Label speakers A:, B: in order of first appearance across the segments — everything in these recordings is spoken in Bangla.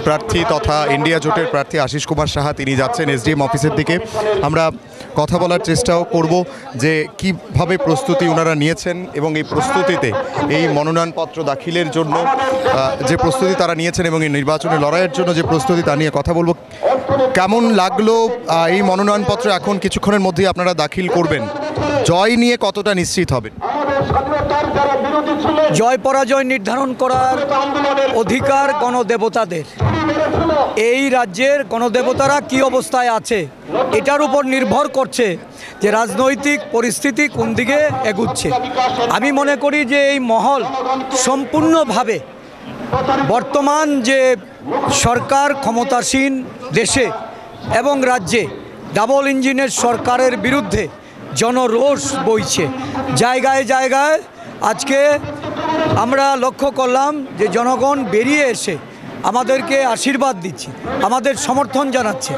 A: প্রার্থী তথা ইন্ডিয়া জোটের প্রার্থী আশিস কুমার সাহা তিনি যাচ্ছেন এসডিএম অফিসের দিকে। আমরা কথা বলার চেষ্টাও করব যে কিভাবে প্রস্তুতি ওনারা নিয়েছেন এবং এই প্রস্তুতিতে এই মনোনয়নপত্র দাখিলের জন্য যে প্রস্তুতি তারা নিয়েছেন এবং এই নির্বাচনে লড়াইয়ের জন্য যে প্রস্তুতি তা নিয়ে কথা বলবো। কেমন লাগলো এই মনোনয়নপত্র এখন কিছুক্ষণের মধ্যেই আপনারা দাখিল করবেন, জয় নিয়ে কতটা নিশ্চিত হবেন?
B: জয় পরাজয় নির্ধারণ করার অধিকার গণদেবতাদের। এই রাজ্যের গণদেবতারা কি অবস্থায় আছে এটার উপর নির্ভর করছে যে রাজনৈতিক পরিস্থিতি কোন দিকে এগুচ্ছে। আমি মনে করি যে এই মহল সম্পূর্ণভাবে বর্তমান যে সরকার ক্ষমতাসীন দেশে এবং রাজ্যে ডাবল ইঞ্জিনের সরকারের বিরুদ্ধে জনরোষ বইছে। জায়গায় জায়গায় আজকে আমরা লক্ষ্য করলাম যে জনগণ বেরিয়ে এসে আমাদেরকে আশীর্বাদ দিচ্ছে, আমাদের সমর্থন জানাচ্ছে।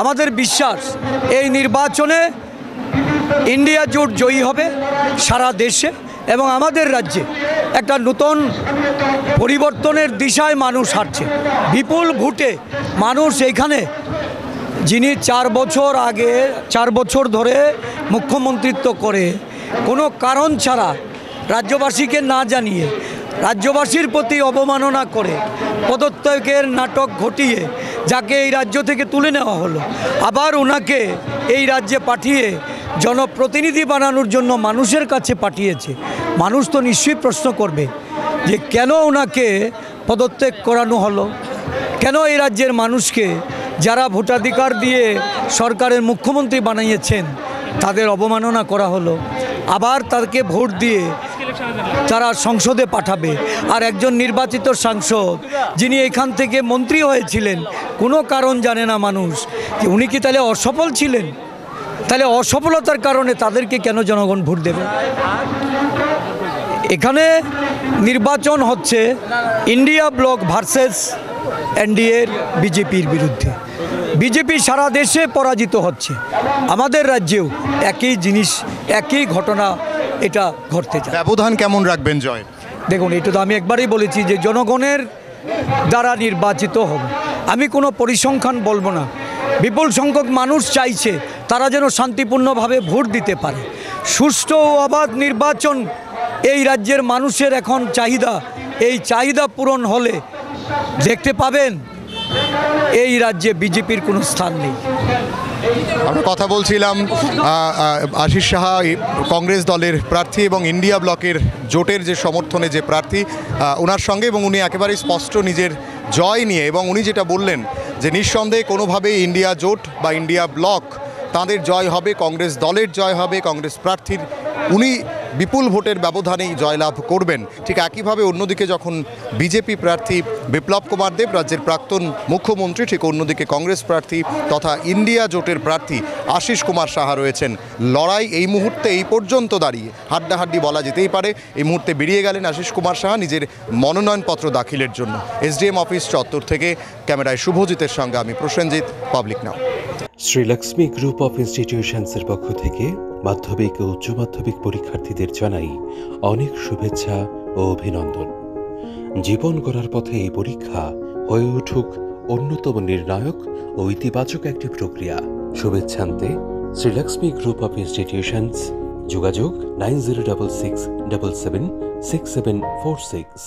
B: আমাদের বিশ্বাস এই নির্বাচনে ইন্ডিয়া জোট জয়ী হবে সারা দেশে এবং আমাদের রাজ্যে একটা নতুন পরিবর্তনের দিশায় মানুষ হাঁটছে। বিপুল ভোটে মানুষ এইখানে, যিনি 4 বছর ধরে মুখ্যমন্ত্রিত্ব করে কোনো কারণ ছাড়া রাজ্যবাসীকে না জানিয়ে রাজ্যবাসীর প্রতি অবমাননা করে পদত্যাগের নাটক ঘটিয়ে যাকে এই রাজ্য থেকে তুলে নেওয়া হলো, আবার ওনাকে এই রাজ্যে পাঠিয়ে জনপ্রতিনিধি বানানোর জন্য মানুষের কাছে পাঠিয়েছে। মানুষ তো নিশ্চয়ই প্রশ্ন করবে যে কেন ওনাকে পদত্যাগ করানো হলো, কেন এই রাজ্যের মানুষকে যারা ভোটাধিকার দিয়ে সরকারের মুখ্যমন্ত্রী বানিয়েছেন তাদের অবমাননা করা হলো, আবার তাদেরকে ভোট দিয়ে তারা সংসদে পাঠাবে। আর একজন নির্বাচিত সাংসদ যিনি এখান থেকে মন্ত্রী হয়েছিলেন, কোনো কারণ জানে না মানুষ যে উনি কি তাহলে অসফল ছিলেন? তাহলে অসফলতার কারণে তাদেরকে কেন জনগণ ভোট দেবে? এখানে নির্বাচন হচ্ছে ইন্ডিয়া ব্লক ভার্সেস এনডিএর বিজেপির বিরুদ্ধে। বিজেপি সারা দেশে পরাজিত হচ্ছে, আমাদের রাজ্যেও একই জিনিস, একই ঘটনা এটা ঘটতে চায়।
A: ব্যবধান কেমন রাখবেন জয়?
B: দেখুন, এটা তো আমি একবারই বলেছি যে জনগণের দ্বারা নির্বাচিত হবে। আমি কোনো পরিসংখ্যান বলবো না। বিপুল সংখ্যক মানুষ চাইছে তারা যেন শান্তিপূর্ণভাবে ভোট দিতে পারে। সুষ্ঠু ও অবাধ নির্বাচন এই রাজ্যের মানুষের এখন চাহিদা। এই চাহিদা পূরণ হলে দেখতে পাবেন এই রাজ্যে বিজেপির কোনো স্থান নেই।
A: আমরা কথা বলছিলাম আশিস সাহা কংগ্রেস দলের প্রার্থী এবং ইন্ডিয়া ব্লকের জোটের যে সমর্থনে যে প্রার্থী ওনার সঙ্গে, এবং উনি একেবারেই স্পষ্ট নিজের জয় নিয়ে, এবং উনি যেটা বললেন যে নিঃসন্দেহে কোনোভাবেই ইন্ডিয়া জোট বা ইন্ডিয়া ব্লক তাঁদের জয় হবে, কংগ্রেস দলের জয় হবে, কংগ্রেস প্রার্থীর উনি বিপুল ভোটের ব্যবধানেই জয়লাভ করবেন। ঠিক একইভাবে অন্যদিকে যখন বিজেপি প্রার্থী বিপ্লব কুমার দেব রাজ্যের প্রাক্তন মুখ্যমন্ত্রী, ঠিক অন্যদিকে কংগ্রেস প্রার্থী তথা ইন্ডিয়া জোটের প্রার্থী আশিস কুমার সাহা রয়েছেন। লড়াই এই মুহূর্তে এই পর্যন্ত দাঁড়িয়ে হাড্ডাহাড্ডি বলা যেতেই পারে। এই মুহূর্তে বেরিয়ে গেলেন আশিস কুমার সাহা নিজের মনোনয়নপত্র দাখিলের জন্য। এসডিএম অফিস চত্বর থেকে ক্যামেরায় শুভজিতের সঙ্গে আমি Prosenjit, public now.
C: Srilakshmi group of ইনস্টিটিউশনসের পক্ষ থেকে মাধ্যমিক ও উচ্চ মাধ্যমিক পরীক্ষার্থীদের জানাই অনেক শুভেচ্ছা ও অভিনন্দন। জীবন গড়ার পথে এই পরীক্ষা হয়ে উঠুক অন্যতম নির্ণায়ক ও ইতিবাচক একটি প্রক্রিয়া। শুভেচ্ছান্তে শ্রীলক্ষ্মী গ্রুপ অফ ইনস্টিটিউশনস, যোগাযোগ 9066776746।